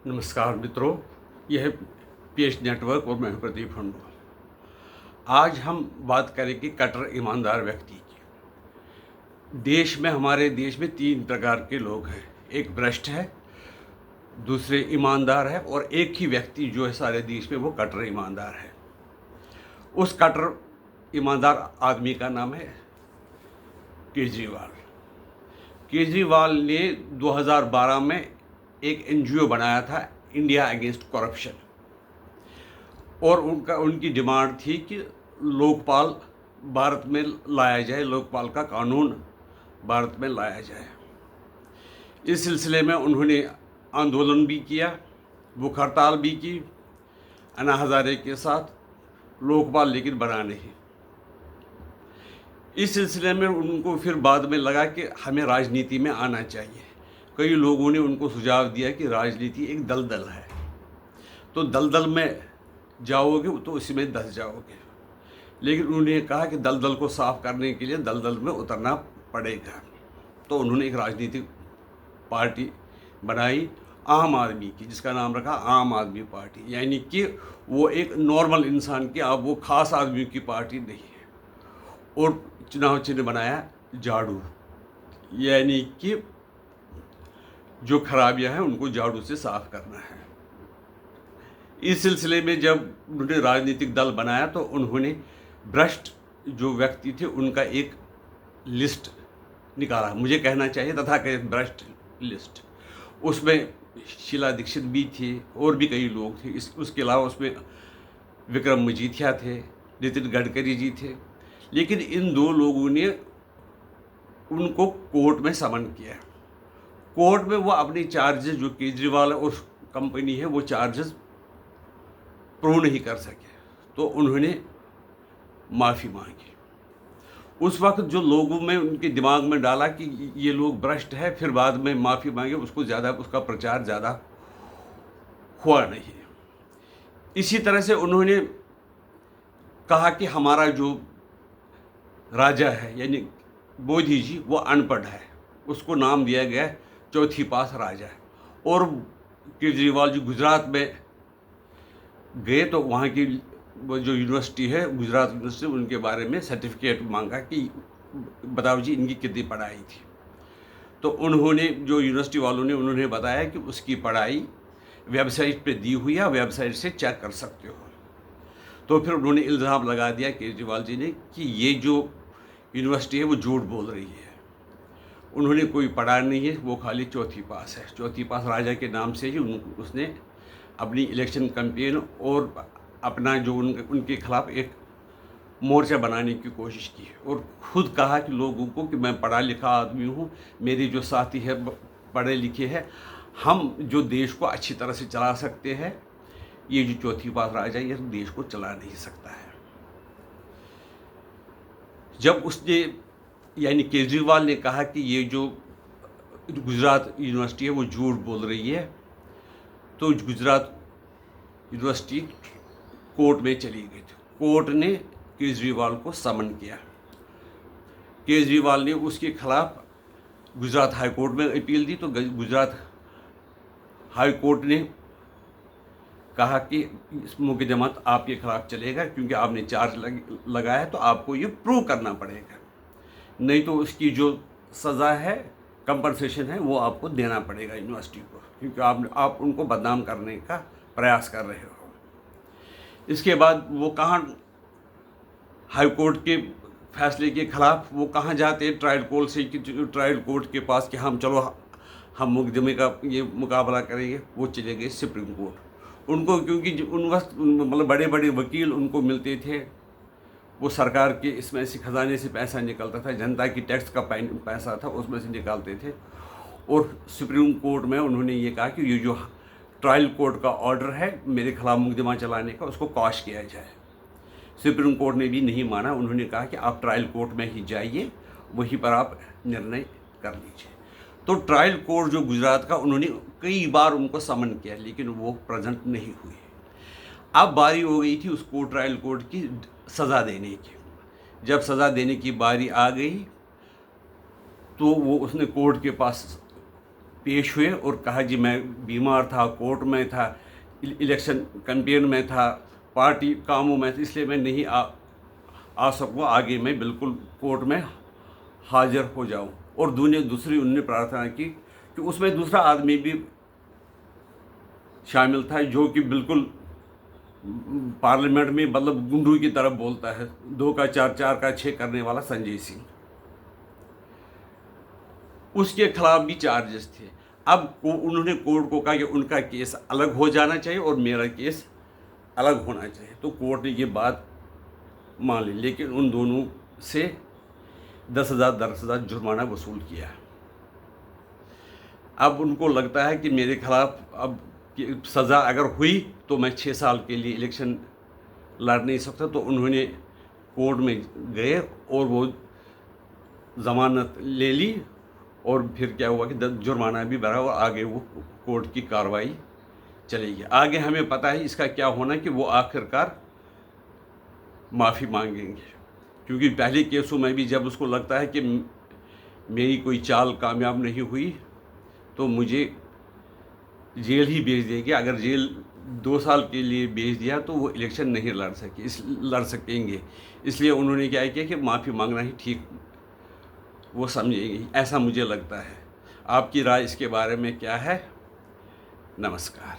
नमस्कार मित्रों, यह है पीएच नेटवर्क और मैं हूं प्रदीप हंडू। आज हम बात करेंगे कट्टर ईमानदार व्यक्ति की। हमारे देश में तीन प्रकार के लोग हैं। एक भ्रष्ट है, दूसरे ईमानदार है और एक ही व्यक्ति जो है सारे देश में, वो कट्टर ईमानदार है। उस कट्टर ईमानदार आदमी का नाम है केजरीवाल। केजरीवाल ने 2012 में एक एनजीओ बनाया था, इंडिया अगेंस्ट करप्शन, और उनकी डिमांड थी कि लोकपाल भारत में लाया जाए, लोकपाल का कानून भारत में लाया जाए। इस सिलसिले में उन्होंने आंदोलन भी किया, भूख हड़ताल भी की अन्ना हज़ारे के साथ, लोकपाल लेकिन बना नहीं। इस सिलसिले में उनको फिर बाद में लगा कि हमें राजनीति में आना चाहिए। कई लोगों ने उनको सुझाव दिया कि राजनीति एक दलदल है, तो दलदल में जाओगे तो उसी में धंस जाओगे। लेकिन उन्होंने कहा कि दलदल को साफ करने के लिए दलदल में उतरना पड़ेगा। तो उन्होंने एक राजनीतिक पार्टी बनाई आम आदमी की, जिसका नाम रखा आम आदमी पार्टी। यानी कि वो एक नॉर्मल इंसान की, अब वो खास आदमी की पार्टी नहीं है। और चुनाव चिन्ह बनाया झाड़ू, यानी कि जो खराबियां हैं उनको झाड़ू से साफ करना है। इस सिलसिले में जब उन्होंने राजनीतिक दल बनाया तो उन्होंने भ्रष्ट जो व्यक्ति थे उनका एक लिस्ट निकाला, मुझे कहना चाहिए तथाकथित भ्रष्ट लिस्ट। उसमें शीला दीक्षित भी थी और भी कई लोग थे। उसके अलावा उसमें विक्रम मजीठिया थे, नितिन गडकरी जी थे। लेकिन इन दो लोगों ने उनको कोर्ट में समन किया। कोर्ट में वो अपने चार्जेस, जो केजरीवाल और कंपनी है, वो चार्जेस प्रूव नहीं कर सके, तो उन्होंने माफ़ी मांगी। उस वक्त जो लोगों में उनके दिमाग में डाला कि ये लोग भ्रष्ट है, फिर बाद में माफ़ी मांगे, उसका प्रचार ज़्यादा हुआ नहीं। इसी तरह से उन्होंने कहा कि हमारा जो राजा है यानी मोदी जी, वो अनपढ़ है, उसको नाम दिया गया चौथी पास राजा है। और केजरीवाल जी गुजरात में गए तो वहाँ की वो जो यूनिवर्सिटी है, गुजरात यूनिवर्सिटी, उनके बारे में सर्टिफिकेट मांगा कि बताओ जी इनकी कितनी पढ़ाई थी। तो उन्होंने, जो यूनिवर्सिटी वालों ने, उन्होंने बताया कि उसकी पढ़ाई वेबसाइट पे दी हुई है, वेबसाइट से चेक कर सकते हो। तो फिर उन्होंने इल्ज़ाम लगा दिया केजरीवाल जी ने कि ये जो यूनिवर्सिटी है वो झूठ बोल रही है, उन्होंने कोई पढ़ा नहीं है, वो खाली चौथी पास है। चौथी पास राजा के नाम से ही उसने अपनी इलेक्शन कैंपेन और अपना जो उनके खिलाफ एक मोर्चा बनाने की कोशिश की, और खुद कहा कि लोगों को कि मैं पढ़ा लिखा आदमी हूँ, मेरे जो साथी है पढ़े लिखे हैं, हम जो देश को अच्छी तरह से चला सकते हैं, ये जो चौथी पास राजा ये देश को चला नहीं सकता है। जब उसने, यानी केजरीवाल ने कहा कि ये जो गुजरात यूनिवर्सिटी है वो झूठ बोल रही है, तो गुजरात यूनिवर्सिटी कोर्ट में चली गई थी। कोर्ट ने केजरीवाल को समन किया। केजरीवाल ने उसके खिलाफ गुजरात हाई कोर्ट में अपील दी, तो गुजरात हाई कोर्ट ने कहा कि इस मुकदमा आपके खिलाफ चलेगा, क्योंकि आपने चार्ज लगाया है, तो आपको ये प्रूव करना पड़ेगा, नहीं तो उसकी जो सज़ा है, कंपनसेशन है, वो आपको देना पड़ेगा यूनिवर्सिटी को, क्योंकि आप उनको बदनाम करने का प्रयास कर रहे हो। इसके बाद वो कहाँ, हाई कोर्ट के फैसले के खिलाफ वो कहाँ जाते हैं, ट्रायल कोर्ट के पास कि हम चलो हम मुकदमे का ये मुकाबला करेंगे। वो चले गए सुप्रीम कोर्ट। उनको, क्योंकि उन वक्त मतलब बड़े बड़े वकील उनको मिलते थे, वो सरकार के इसमें से खजाने से पैसा निकलता था, जनता की टैक्स का पैसा था, उसमें से निकालते थे। और सुप्रीम कोर्ट में उन्होंने ये कहा कि ये जो ट्रायल कोर्ट का ऑर्डर है मेरे खिलाफ मुकदमा चलाने का, उसको क्वाश किया जाए। सुप्रीम कोर्ट ने भी नहीं माना। उन्होंने कहा कि आप ट्रायल कोर्ट में ही जाइए, वहीं पर आप निर्णय कर लीजिए। तो ट्रायल कोर्ट जो गुजरात का, उन्होंने कई बार उनको समन किया, लेकिन वो प्रेजेंट नहीं हुए। अब बारी हो गई थी उसको ट्रायल कोर्ट की सज़ा देने की। जब सज़ा देने की बारी आ गई तो वो उसने कोर्ट के पास पेश हुए और कहा जी मैं बीमार था, कोर्ट में था, इलेक्शन कैंपेन में था, पार्टी कामों में था, इसलिए मैं नहीं आ सकूँ, आगे मैं बिल्कुल कोर्ट में हाजिर हो जाऊं। और दूसरी उन्होंने प्रार्थना की कि उसमें दूसरा आदमी भी शामिल था जो कि बिल्कुल पार्लियामेंट में मतलब गुंडू की तरफ बोलता है, 2 का 4, 4 का 6 करने वाला संजय सिंह, उसके खिलाफ भी चार्जेस थे। अब उन्होंने कोर्ट को कहा कि उनका केस अलग हो जाना चाहिए और मेरा केस अलग होना चाहिए। तो कोर्ट ने ये बात मान ली, लेकिन उन दोनों से 10,000 जुर्माना वसूल किया। अब उनको लगता है कि मेरे खिलाफ अब सज़ा अगर हुई तो मैं 6 साल के लिए इलेक्शन लड़ नहीं सकता। तो उन्होंने कोर्ट में गए और वो ज़मानत ले ली और फिर क्या हुआ कि जुर्माना भी भरा और आगे वो कोर्ट की कार्रवाई चलेगी। आगे हमें पता है इसका क्या होना कि वो आखिरकार माफ़ी मांगेंगे, क्योंकि पहले केसों में भी जब उसको लगता है कि मेरी कोई चाल कामयाब नहीं हुई तो मुझे जेल ही भेज देगी। अगर जेल 2 साल के लिए भेज दिया तो वो इलेक्शन नहीं लड़ सकेंगे। इसलिए उन्होंने क्या किया कि माफ़ी मांगना ही ठीक वो समझेंगे, ऐसा मुझे लगता है। आपकी राय इसके बारे में क्या है? नमस्कार।